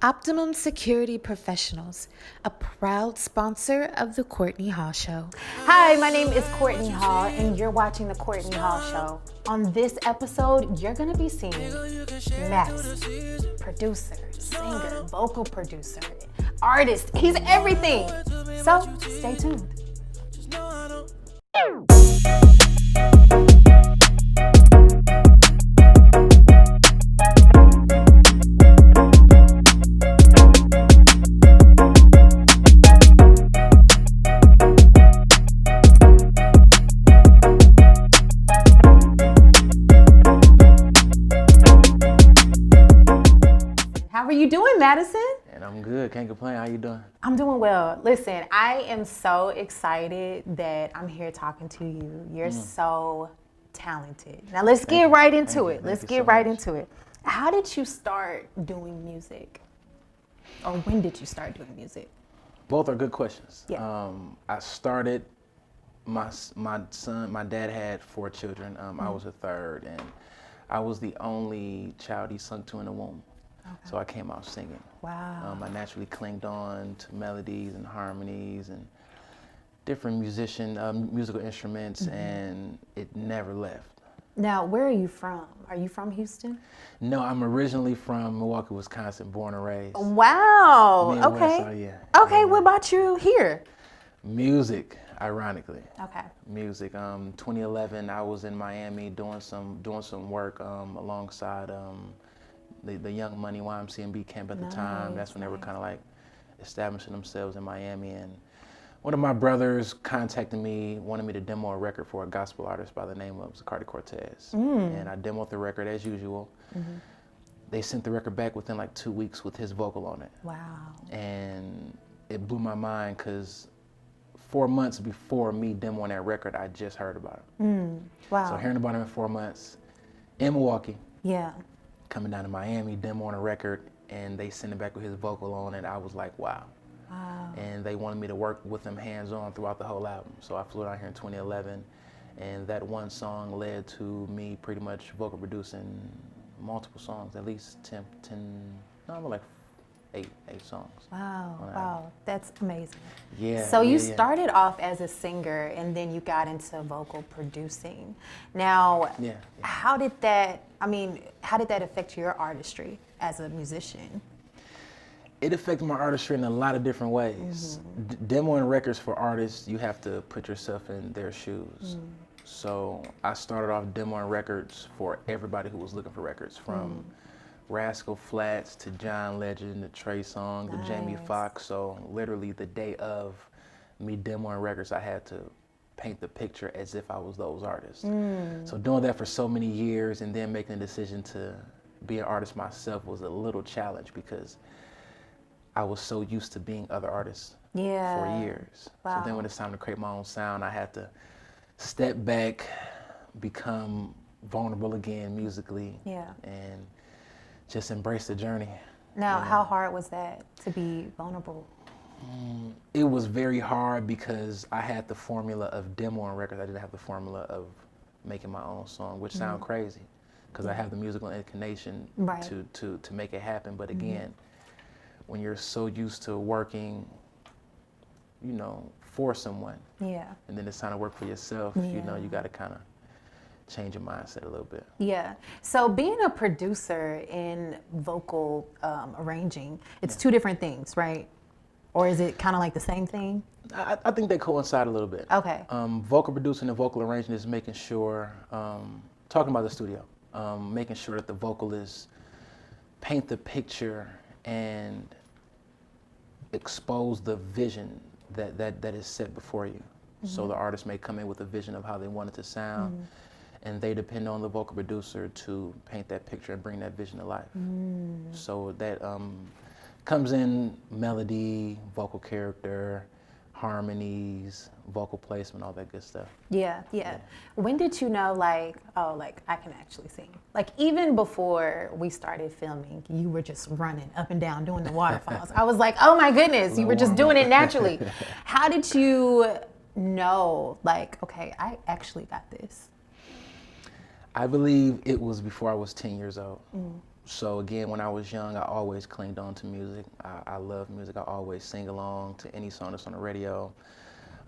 Optimum Security Professionals, a proud sponsor of The Courtney Hall Show. Hi, my name is Courtney Hall, and you're watching The Courtney Hall Show. On this episode, you're going to be seeing Madicin, producer, singer, vocal producer, artist. He's everything. So, stay tuned. How are you doing, Madicin? And I'm good, can't complain. How you doing? I'm doing well. Listen, I am so excited that I'm here talking to you. You're so talented. Now let's get right into it. Let's get right into it. How did you start doing music? Or when did you start doing music? Both are good questions. Yeah. I started, my dad had 4 children. I was the third, and I was the only child he sung to in the womb. Okay. So I came out singing. Wow. I naturally clinged on to melodies and harmonies and different musical instruments, and it never left. Now, where are you from? Are you from Houston? No, I'm originally from Milwaukee, Wisconsin, born and raised. Wow. Midwest, Okay. so yeah. Okay, what about you here? Music, ironically. Okay. Music. 2011, I was in Miami doing some work alongside the Young Money YMCMB camp at the time. That's when they were kind of like establishing themselves in Miami, and one of my brothers contacted me, wanted me to demo a record for a gospel artist by the name of Cortez. And I demoed the record as usual. They sent the record back within like 2 weeks with his vocal on it. Wow. And it blew my mind because 4 months before me demoing that record, I just heard about it. Wow. So hearing about him in 4 months in Milwaukee, Yeah. coming down to Miami, demoing a record, and they sent it back with his vocal on it, I was like, wow. Wow. And they wanted me to work with them hands-on throughout the whole album. So I flew down here in 2011, and that one song led to me pretty much vocal producing multiple songs, at least 8 songs. Wow, wow, that's amazing. Yeah. So you started off as a singer, and then you got into vocal producing. Now, how did that affect your artistry as a musician? It affected my artistry in a lot of different ways. Demoing records for artists, you have to put yourself in their shoes. So I started off demoing records for everybody who was looking for records, from Rascal Flatts to John Legend to Trey Songz to Jamie Foxx. So literally the day of me demoing records, I had to paint the picture as if I was those artists. So doing that for so many years and then making the decision to be an artist myself was a little challenge because I was so used to being other artists for years. Wow. So then when it's time to create my own sound, I had to step back, become vulnerable again musically, and just embrace the journey. Now, how hard was that to be vulnerable? It was very hard because I had the formula of demoing records. I didn't have the formula of making my own song, which sounds crazy because I have the musical inclination to make it happen. But again, when you're so used to working, for someone, and then it's time to work for yourself, you got to kind of change your mindset a little bit. Yeah. So being a producer in vocal arranging, it's 2 different things, right? Or is it kind of like the same thing? I think they coincide a little bit. Okay. Vocal producing and vocal arranging is making sure, talking about the studio, making sure that the vocalists paint the picture and expose the vision that is set before you. So the artist may come in with a vision of how they want it to sound, and they depend on the vocal producer to paint that picture and bring that vision to life. So that comes in melody, vocal character, harmonies, vocal placement, all that good stuff. Yeah. When did you know, I can actually sing? Like, even before we started filming, you were just running up and down doing the waterfalls. I was like, oh my goodness, you were just doing it naturally. How did you know, okay, I actually got this? I believe it was before I was 10 years old. So again, when I was young, I always clinged on to music. I love music. I always sing along to any song that's on the radio.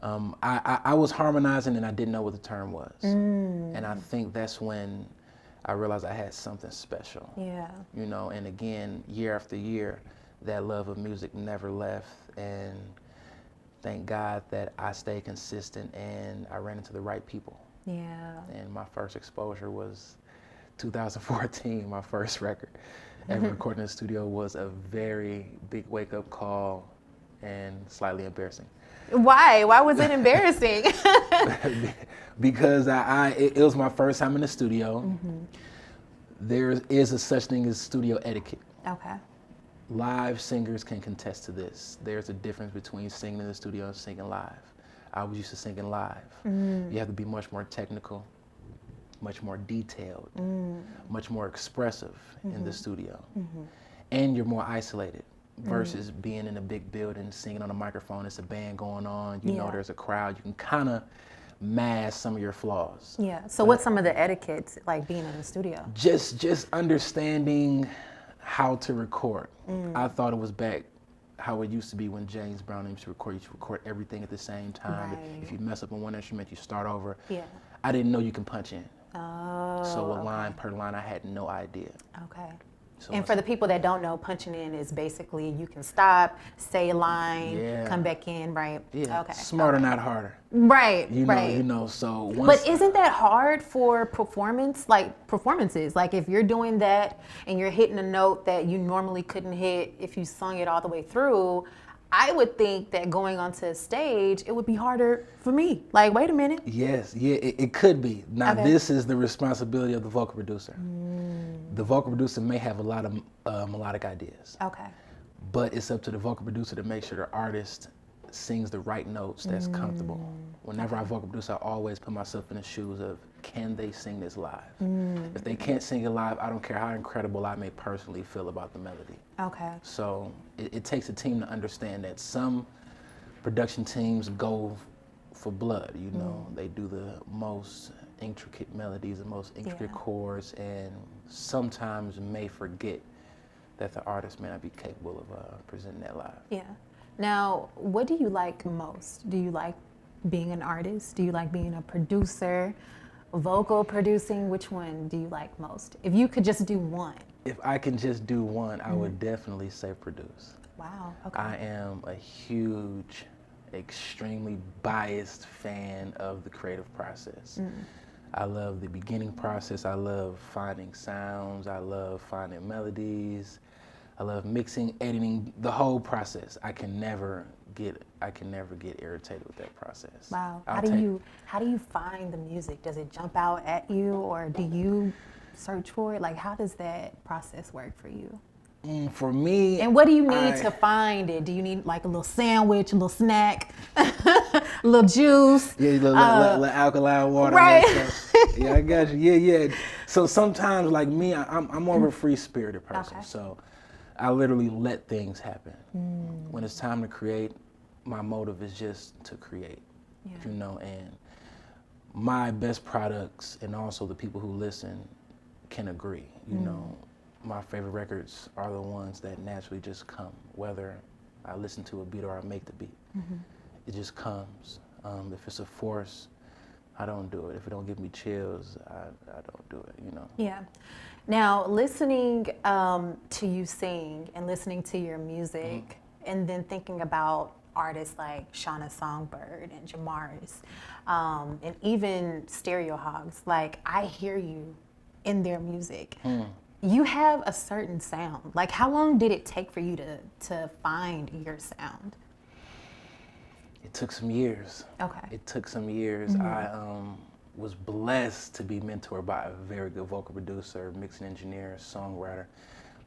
I was harmonizing and I didn't know what the term was. And I think that's when I realized I had something special. Yeah. You know, and again, year after year, that love of music never left. And thank God that I stayed consistent and I ran into the right people. Yeah. And my first exposure was 2014, my first record. Ever recording in the studio was a very big wake-up call and slightly embarrassing. Why? Why was it embarrassing? Because it was my first time in the studio. There is a such thing as studio etiquette. Okay. Live singers can contest to this. There's a difference between singing in the studio and singing live. I was used to singing live. You have to be much more technical, much more detailed, much more expressive in the studio. And you're more isolated versus being in a big building, singing on a microphone. It's a band going on, you know there's a crowd. You can kind of mask some of your flaws. Yeah. So what's some of the etiquettes like being in the studio? Just understanding how to record. I thought it was back how it used to be when James Brown used to record. You should record everything at the same time. Right. If you mess up on one instrument, you start over. Yeah. I didn't know you can punch in. Oh. So a line per line, I had no idea. Okay. So And for the people that don't know, punching in is basically you can stop, say a line, come back in, right? yeah, Okay. smarter, not harder. Right. You know, right. So once. But isn't that hard for performances? Like if you're doing that and you're hitting a note that you normally couldn't hit if you sung it all the way through, I would think that going onto a stage, it would be harder for me. Like, wait a minute. Yes, it could be. Now, Okay. this is the responsibility of the vocal producer. The vocal producer may have a lot of melodic ideas, Okay. but it's up to the vocal producer to make sure the artist sings the right notes that's comfortable. Whenever I vocal produce, I always put myself in the shoes of, can they sing this live? If they can't sing it live, I don't care how incredible I may personally feel about the melody. Okay. So it takes a team to understand that some production teams go for blood, you know. They do the most intricate melodies, the most intricate chords, and sometimes may forget that the artist may not be capable of presenting that live. Yeah. Now, what do you like most? Do you like being an artist? Do you like being a producer, vocal producing? Which one do you like most? If you could just do one. If I can just do one, I would definitely say produce. Wow. Okay. I am a huge, extremely biased fan of the creative process. I love the beginning process. I love finding sounds. I love finding melodies. I love mixing, editing, the whole process. I can never get irritated with that process. Wow. How do you find the music? Does it jump out at you, or do you search for it? Like, how does that process work for you? For me, And what do you need to find it? Do you need like a little sandwich, a little snack, a little juice? Yeah, little alkaline water. Right. And that stuff. Yeah, I got you. Yeah. So sometimes, like me, I'm more of a free-spirited person. Okay. So I literally let things happen. When it's time to create, my motive is just to create. Yeah. You know, and my best products and also the people who listen can agree. You know, my favorite records are the ones that naturally just come, whether I listen to a beat or I make the beat. It just comes. If it's a force, I don't do it. If it don't give me chills, I don't do it, you know. Yeah. Now, listening to you sing and listening to your music, and then thinking about artists like Shauna Songbird and Jamaris, and even Stereo Hogs, like I hear you in their music. You have a certain sound. Like, how long did it take for you to find your sound? It took some years. Okay. It took some years. I was blessed to be mentored by a very good vocal producer, mixing engineer, songwriter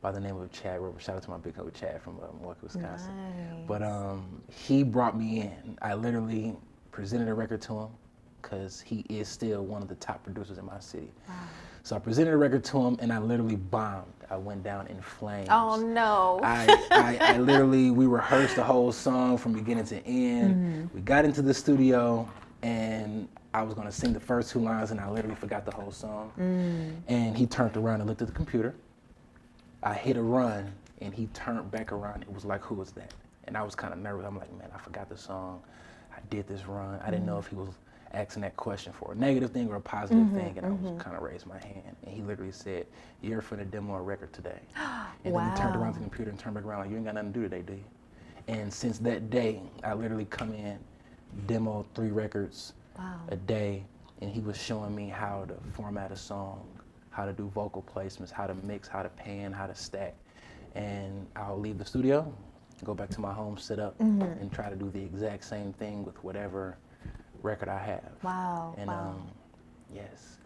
by the name of Chad Roper. Shout out to my big homie Chad from Milwaukee, Wisconsin. Nice. But he brought me in. I literally presented a record to him because he is still one of the top producers in my city. Wow. So I presented a record to him and I literally bombed. I went down in flames. Oh no. I literally, we rehearsed the whole song from beginning to end. We got into the studio and I was gonna sing the first 2 lines and I literally forgot the whole song. And he turned around and looked at the computer I hit a run, and he turned back around. It was like, who was that? And I was kind of nervous. I'm like, man, I forgot the song. I did this run. I didn't know if he was asking that question for a negative thing or a positive thing, and I was kind of raised my hand. And he literally said, "You're finna demo a record today." And then he turned around to the computer and turned back around like, "You ain't got nothing to do today, do you?" And since that day, I literally come in, demo 3 records a day, and he was showing me how to format a song, how to do vocal placements, how to mix, how to pan, how to stack. And I'll leave the studio, go back to my home, sit up, and try to do the exact same thing with whatever record I have. Wow. And yes,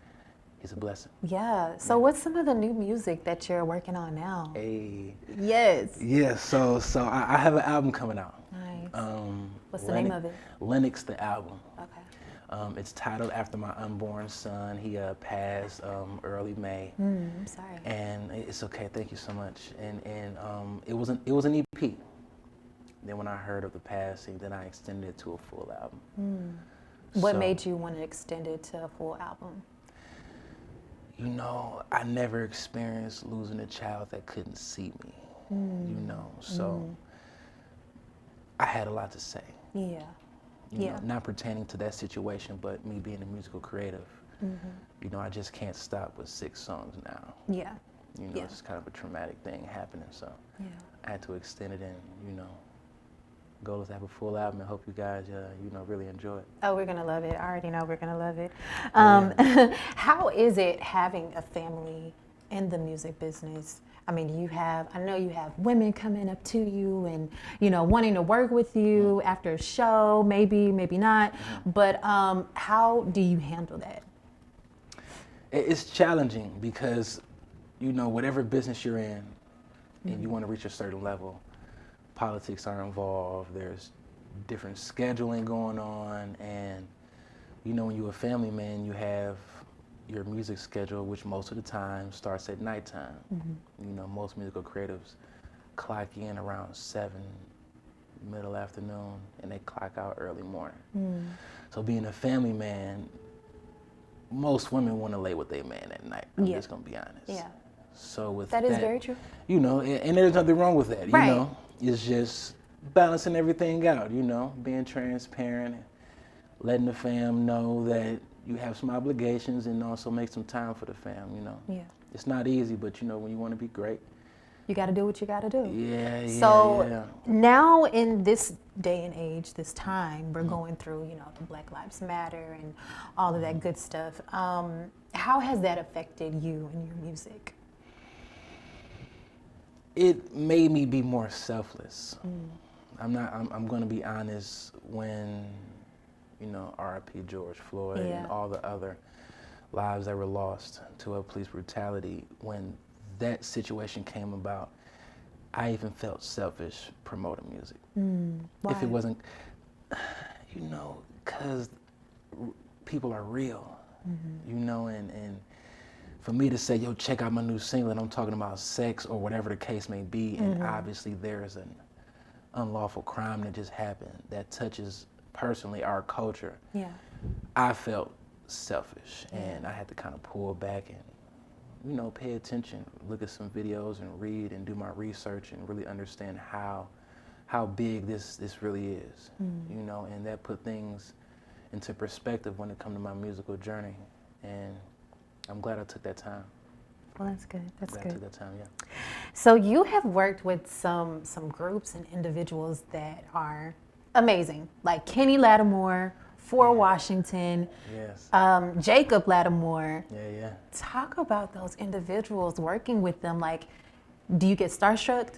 it's a blessing. Yeah. So what's some of the new music that you're working on now? Hey. Yes. Yes. So I have an album coming out. Nice. What's the name of it? Lennox, the album. Okay. It's titled after my unborn son. He passed early May. I'm sorry. And it's okay. Thank you so much. And it was an EP. Then when I heard of the passing, then I extended it to a full album. What made you want to extend it to a full album? You know, I never experienced losing a child that couldn't see me. You know, so I had a lot to say. Yeah. You know, not pertaining to that situation, but me being a musical creative. You know, I just can't stop with 6 songs now. Yeah. You know, it's kind of a traumatic thing happening, so I had to extend it, and you know, goal is to have a full album, and hope you guys, you know, really enjoy it. Oh, we're gonna love it. I already know we're gonna love it. How is it having a family in the music business? I mean, I know you have women coming up to you and, you know, wanting to work with you after a show, maybe not. But how do you handle that? It's challenging because, you know, whatever business you're in, and you want to reach a certain level, politics are involved, there's different scheduling going on, and you know, when you're a family man, you have your music schedule, which most of the time starts at nighttime. You know, most musical creatives clock in around 7, middle afternoon, and they clock out early morning. So being a family man, most women want to lay with their man at night. I'm just gonna be honest. Yeah. So with That is very true. You know, and there's nothing wrong with that. You know, it's just balancing everything out. You know, being transparent, and letting the fam know that you have some obligations, and also make some time for the fam. You know, it's not easy, but you know, when you want to be great, you got to do what you got to do. So now in this day and age, this time, we're going through, you know, the Black Lives Matter and all of that good stuff. How has that affected you and your music? It made me be more selfless. I'm going to be honest. When, you know, R.I.P. George Floyd and all the other lives that were lost to a police brutality, when that situation came about, I even felt selfish promoting music. Why? If it wasn't, you know, because people are real, you know, and for me to say, yo, check out my new single, and I'm talking about sex or whatever the case may be, and obviously there's an unlawful crime that just happened that touches personally our culture, I felt selfish, and I had to kind of pull back and, you know, pay attention, look at some videos and read and do my research and really understand how big this really is, you know, and that put things into perspective when it comes to my musical journey, and I'm glad I took that time. Well, that's good. That's good. I took that time, So you have worked with some groups and individuals that are amazing, like Kenny Lattimore, for Washington, Jacob Latimore. Talk about those individuals, working with them. Like, do you get starstruck,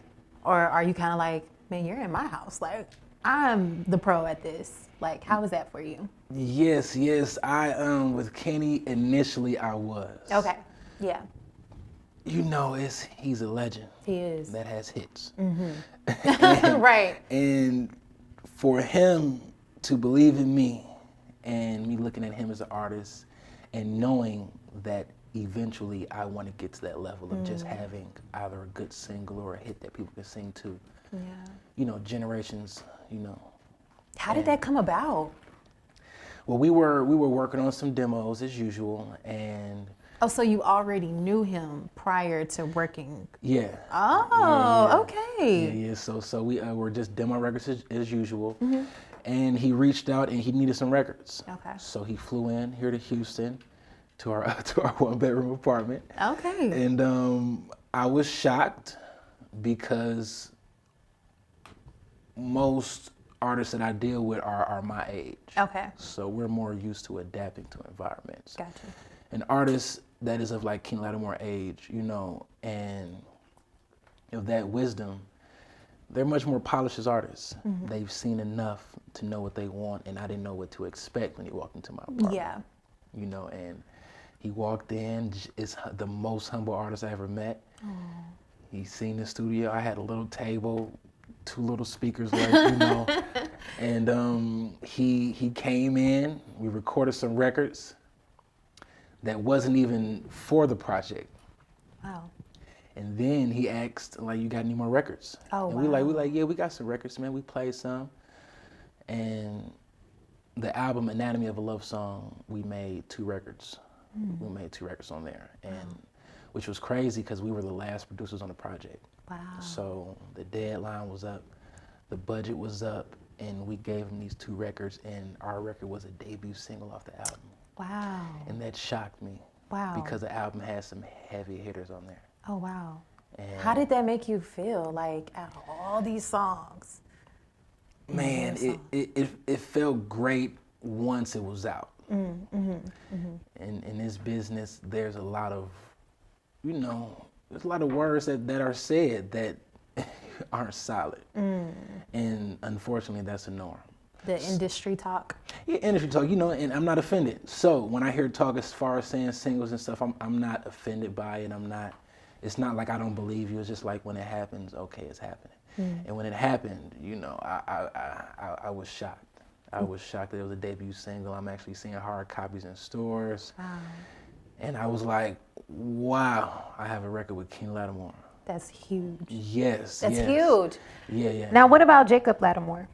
or are you kind of like, man, you're in my house, like I'm the pro at this? Like, how was that for you? Yes. I with Kenny initially I was. Okay. Yeah. You know, he's a legend. He is. That has hits. Right. And for him to believe in me, and me looking at him as an artist, and knowing that eventually I want to get to that level of just having either a good single or a hit that people can sing to. You know, generations. You know. How did that come about? Well, we were working on some demos as usual, and Oh, so you already knew him prior to working? Yeah. Oh, Yeah. okay. Yeah. So we were just demo records as usual, and he reached out and he needed some records. Okay. So he flew in here to Houston, to our to our 1-bedroom apartment. Okay. And I was shocked because most artists that I deal with are my age. Okay. So we're more used to adapting to environments. Gotcha. An artist that is of like Kenny Lattimore age, you know, and of that wisdom, they're much more polished as artists. They've seen enough to know what they want, and I didn't know what to expect when he walked into my apartment. Yeah. You know, and he walked in, is the most humble artist I ever met. He's seen the studio. I had a little table, 2 little speakers, like, you know, and he came in. We recorded some records that wasn't even for the project. Wow. And then he asked, like, you got any more records? Oh, and wow. we like, yeah, we got some records, man. We played some. And the album Anatomy of a Love Song, we made 2 records. We made 2 records on there, and which was crazy because we were the last producers on the project. Wow. So the deadline was up, the budget was up, and we gave him these 2 records, and our record was a debut single off the album. Wow. And that shocked me. Wow. Because the album had some heavy hitters on there. Oh, wow. And How did that make you feel, like, out of all these songs? man, it felt great once it was out. In this business, there's a lot of, you know, there's a lot of words that are said that aren't solid. And unfortunately, that's the norm. The industry talk. Yeah, industry talk, you know, and I'm not offended. So when I hear talk as far as saying singles and stuff, I'm not offended by it. It's not like I don't believe you. It's just like when it happens, okay, it's happening. And when it happened, you know, I was shocked. I was shocked that it was a debut single. I'm actually seeing hard copies in stores. Wow. And I was like, wow, I have a record with Kenny Lattimore. That's huge. Yes, That's yes. huge. Yeah. Now, what about Jacob Latimore?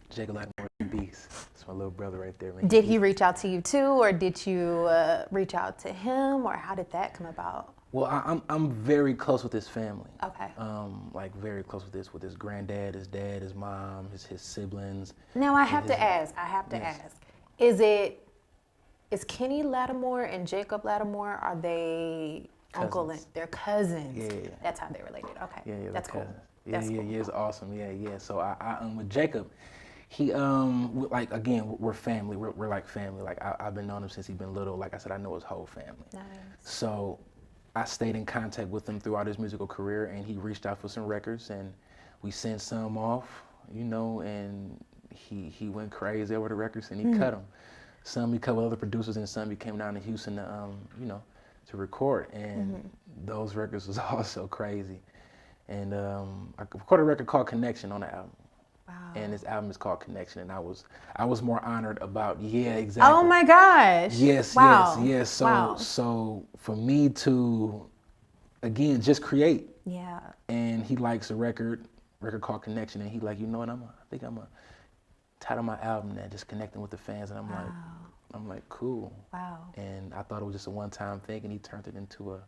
Jacob Latimore, beast. That's my little brother right there, man. Did he reach out to you too, or did you reach out to him, or how did that come about? Well, I'm very close with his family. Okay. Like very close with his granddad, his dad, his mom, his siblings. Now I have to ask. Yes. Is Kenny Lattimore and Jacob Lattimore, are they uncle and they're cousins? Yeah. That's how they're related. Okay. Yeah, That's cool. Yeah, That's cool. yeah, it's awesome. Yeah. So I with Jacob, he like again we're family. We're like family. Like I've been knowing him since he's been little. Like I said, I know his whole family. Nice. So I stayed in contact with him throughout his musical career, and he reached out for some records, and we sent some off, you know, and he went crazy over the records, and he cut them. Some he cut with other producers, and some he came down to Houston to, you know, to record, and those records was also crazy. And I recorded a record called Connection on the album. Wow. And this album is called Connection, and I was more honored about, yeah, exactly. Oh my gosh. Yes, Wow. yes. So Wow. so for me to again just create, Yeah. and he likes a record called Connection, and he like, you know what, I think I'm gonna title my album that, just connecting with the fans, and I'm like cool. Wow. And I thought it was just a one-time thing, and he turned it into a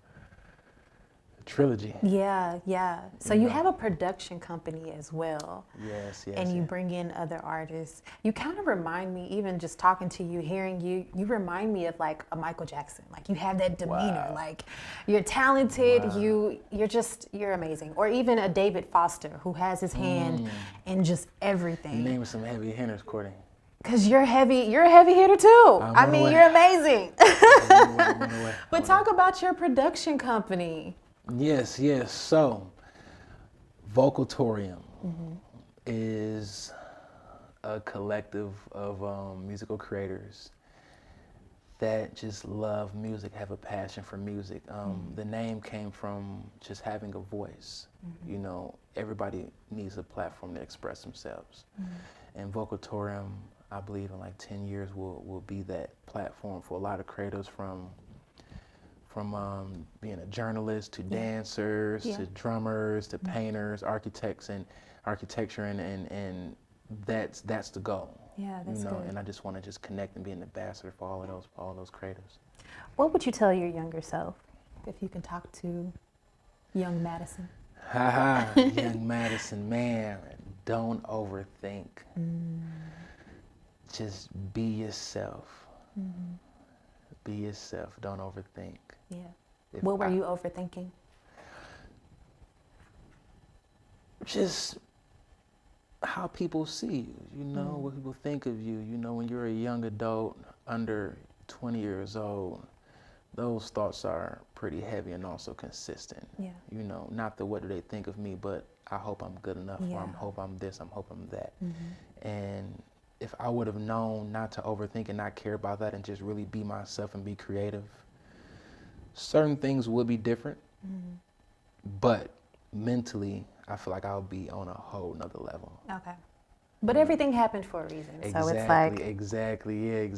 trilogy. Yeah. So you have a production company as well. Yes. And you bring in other artists. You kind of remind me, even just talking to you, hearing you, you remind me of like a Michael Jackson. Like you have that demeanor. Wow. Like you're talented. Wow. You're amazing. Or even a David Foster who has his hand in just everything. You name some heavy hitters, Courtney. Cause you're a heavy hitter too. I mean, you're amazing. But talk about your production company. Yes. So, Vocaltorium is a collective of musical creators that just love music, have a passion for music. The name came from just having a voice. You know, everybody needs a platform to express themselves. And Vocaltorium, I believe in like 10 years will be that platform for a lot of creators, from being a journalist to dancers to drummers to painters, architects and architecture, and that's the goal. Yeah, that's you know, good. and I just want to just connect and be an ambassador for all of those creators. What would you tell your younger self if you can talk to young Madicin? Haha, young Madicin, man, don't overthink. Just be yourself. Be yourself. Don't overthink. Yeah. If What were you overthinking? Just how people see you, you know, what people think of you. You know, when you're a young adult, under 20 years old, those thoughts are pretty heavy and also consistent. Yeah. You know, not the what do they think of me, but I hope I'm good enough, or I hope I'm this, I hope I'm that. And if I would have known not to overthink and not care about that and just really be myself and be creative, certain things would be different, but mentally, I feel like I'll be on a whole nother level. Okay. But everything happened for a reason. So it's like. Exactly.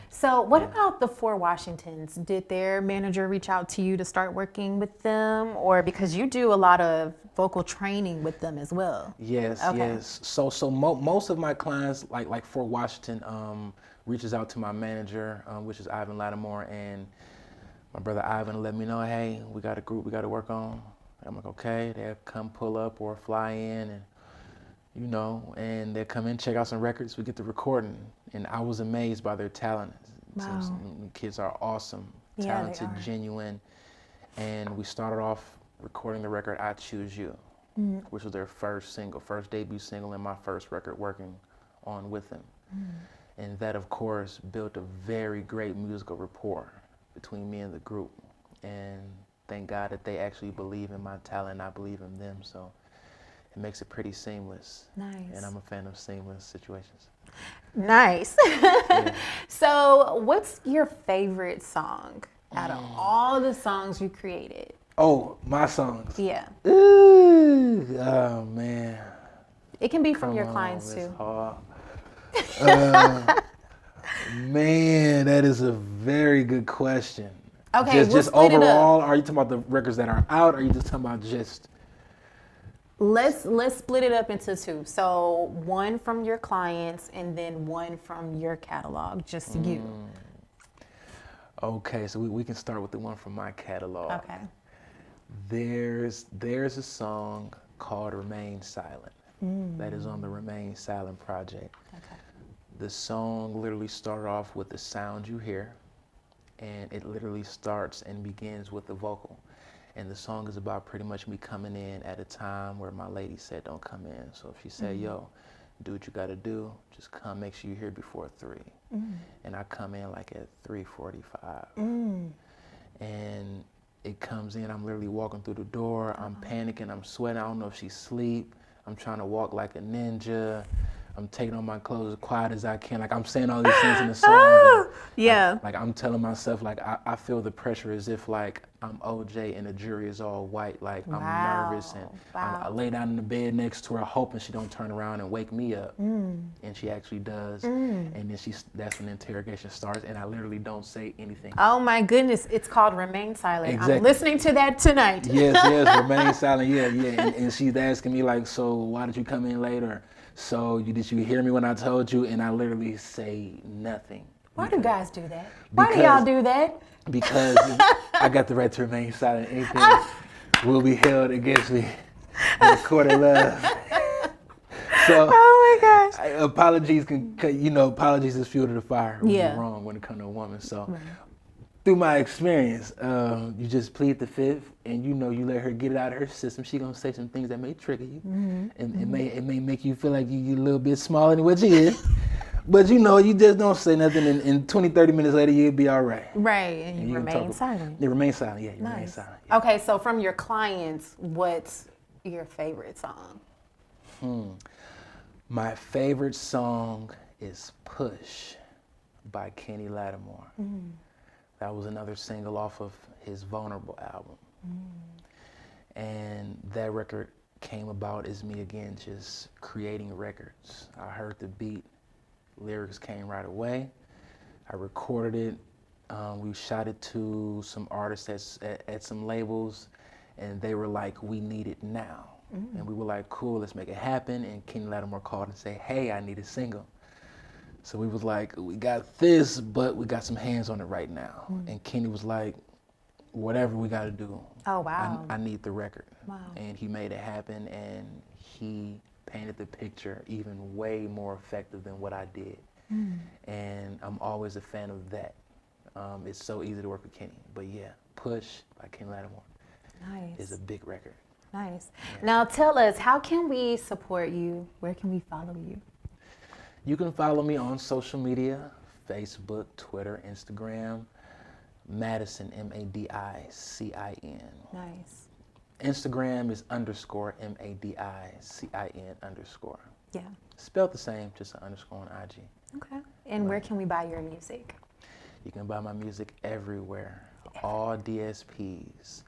So what about the Four Washingtons? Did their manager reach out to you to start working with them? Or because you do a lot of vocal training with them as well? Yes, Okay. yes. So most of my clients, like Fort Washington, reaches out to my manager, which is Ivan Lattimore, and my brother Ivan let me know, hey, we got a group we got to work on. I'm like, okay. They'll come pull up or fly in, and you know, and they'll come in, check out some records. We get to recording, and I was amazed by their talent. Wow. Some kids are awesome, Yeah, they talented, are. genuine, and we started off recording the record "I Choose You," which was their first debut single, and my first record working on with them. And that, of course, built a very great musical rapport between me and the group. And thank God that they actually believe in my talent, and I believe in them. So it makes it pretty seamless. Nice. And I'm a fan of seamless situations. Nice. Yeah. So what's your favorite song out of all the songs you created? Oh, my songs. Yeah. Ooh, oh, man. It can be from Come your on, clients Miss too. Hall. Man, that is a very good question. Okay, we'll just split it up. overall, are you talking about the records that are out, or are you just talking about just? Let's split it up into two. So one from your clients and then one from your catalog, just you. Okay, so we can start with the one from my catalog. Okay. There's a song called Remain Silent that is on the Remain Silent project. Okay. The song literally started off with the sound you hear, and it literally starts and begins with the vocal. And the song is about pretty much me coming in at a time where my lady said don't come in. So if she said, yo, do what you gotta do, just come, make sure you're here before 3. And I come in like at 3:45. And it comes in, I'm literally walking through the door, I'm panicking, I'm sweating, I don't know if she's asleep. I'm trying to walk like a ninja. I'm taking on my clothes as quiet as I can. Like I'm saying all these things in the song. Yeah. Like I'm telling myself, like I feel the pressure as if like I'm OJ and the jury is all white. Like I'm nervous, and I lay down in the bed next to her hoping she don't turn around and wake me up. And she actually does. And then that's when the interrogation starts, and I literally don't say anything. Oh my goodness, it's called Remain Silent. Exactly. I'm listening to that tonight. Yes, Remain Silent, yeah. And she's asking me like, so why did you come in later? So did you hear me when I told you? And I literally say nothing. Why do guys do that? Why do y'all do that? Because I got the right to remain silent. Anything will be held against me in the court of love. So, Oh my gosh. apologies apologies is fuel to the fire when Yeah. you're wrong when it comes to a woman. So, through my experience, you just plead the fifth, and you let her get it out of her system. She gonna say some things that may trigger you, and it may make you feel like you're a little bit smaller than what you is. But you just don't say nothing, and 20, 30 minutes later, you'll be all right. Right, and you can remain talk- silent. You remain silent, yeah, you remain Nice. silent. Yeah. Okay, so from your clients, what's your favorite song? My favorite song is Push by Kenny Lattimore. That was another single off of his Vulnerable album. And that record came about as me again just creating records. I heard the beat, lyrics came right away. I recorded it. We shot it to some artists at some labels, and they were like, we need it now. And we were like, cool, let's make it happen. And Kenny Lattimore called and said, hey, I need a single. So we was like, we got this, but we got some hands on it right now. And Kenny was like, whatever we got to do. Oh, wow. I need the record. Wow. And he made it happen, and he painted the picture even way more effective than what I did. And I'm always a fan of that. It's so easy to work with Kenny. But yeah, Push by Kenny Lattimore is a big record. Nice. Yeah. Now tell us, how can we support you? Where can we follow you? You can follow me on social media, Facebook, Twitter, Instagram, Madicin, Madicin. Nice. Instagram is _Madicin_. Yeah. Spelled the same, just an underscore on IG. Okay. And where can we buy your music? You can buy my music everywhere, all DSPs.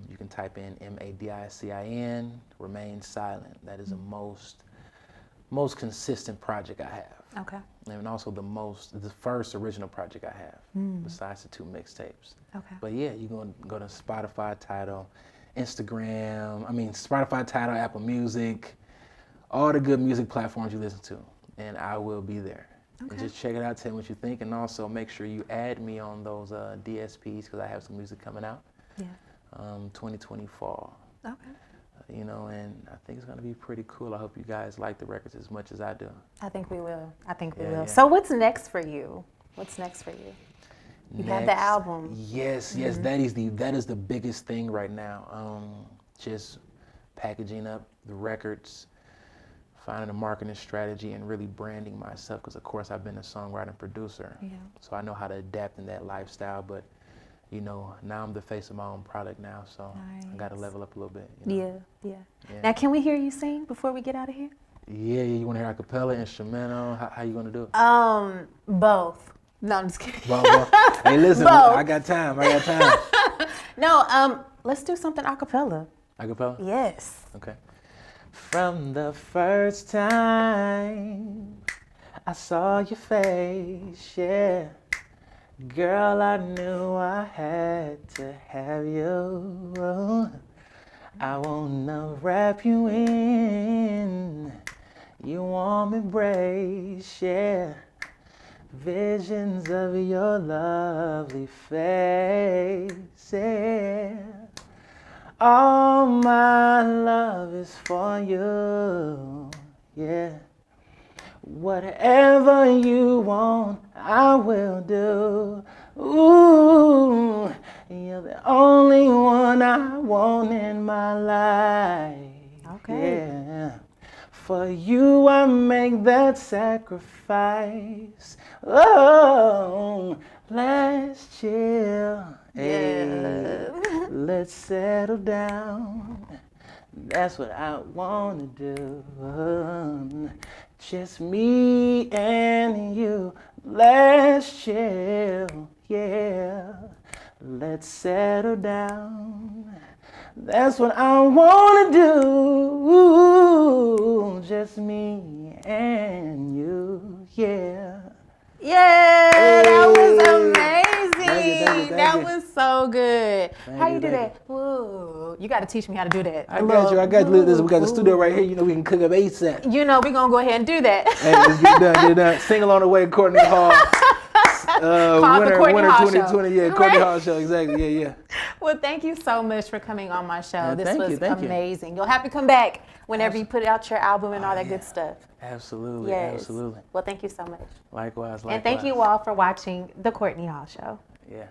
You can type in Madicin, Remain Silent. That is the most consistent project I have. Okay. And also the first original project I have, besides the 2 mixtapes. Okay. But yeah, you can go to Spotify, Tidal, Spotify, Tidal, Apple Music, all the good music platforms you listen to, and I will be there. Okay. And just check it out, tell me what you think, and also make sure you add me on those DSPs, because I have some music coming out. Yeah. 2020 fall. Okay. And I think it's going to be pretty cool. I hope you guys like the records as much as I do. I think we will. will. Yeah. So what's next for you? You have the album. Yes, that is the biggest thing right now. Just packaging up the records, finding a marketing strategy, and really branding myself, because of course I've been a songwriter and producer. Yeah. So I know how to adapt in that lifestyle, but now I'm the face of my own product now, so I got to level up a little bit. Yeah. Now, can we hear you sing before we get out of here? Yeah. You want to hear a cappella, instrumental? How you going to do it? Both. No, I'm just kidding. Both. Hey, listen, I got time. No, let's do something a cappella. A cappella? Yes. Okay. From the first time I saw your face, yeah. Girl, I knew I had to have you. I wanna wrap you in your warm embrace, yeah. Visions of your lovely face, yeah. All my love is for you, yeah. Whatever you want, I will do. Ooh, you're the only one I want in my life. Okay. Yeah. For you, I make that sacrifice. Oh, let's chill. Hey, let's settle down. That's what I want to do. Just me and you. Let's chill. Yeah. Let's settle down. That's what I want to do. Just me and you. Yeah. Yeah, hey. That was amazing. Thank you. That was so good. How you do that? You. Ooh, you got to teach me how to do that. I got you. Listen, we got the studio right here. We can cook up ASAP. We're going to go ahead and do that. Hey, let's get done. Sing along the way, Courtney Hall. Winter 2020, yeah, Courtney Hall show, exactly, yeah. Well, thank you so much for coming on my show. Yeah, this was thank amazing. you. You'll have to come back whenever you put out your album and all that good stuff. Absolutely, yes. Absolutely. Well, thank you so much. Likewise. And thank you all for watching The Courtney Hall Show. Yeah.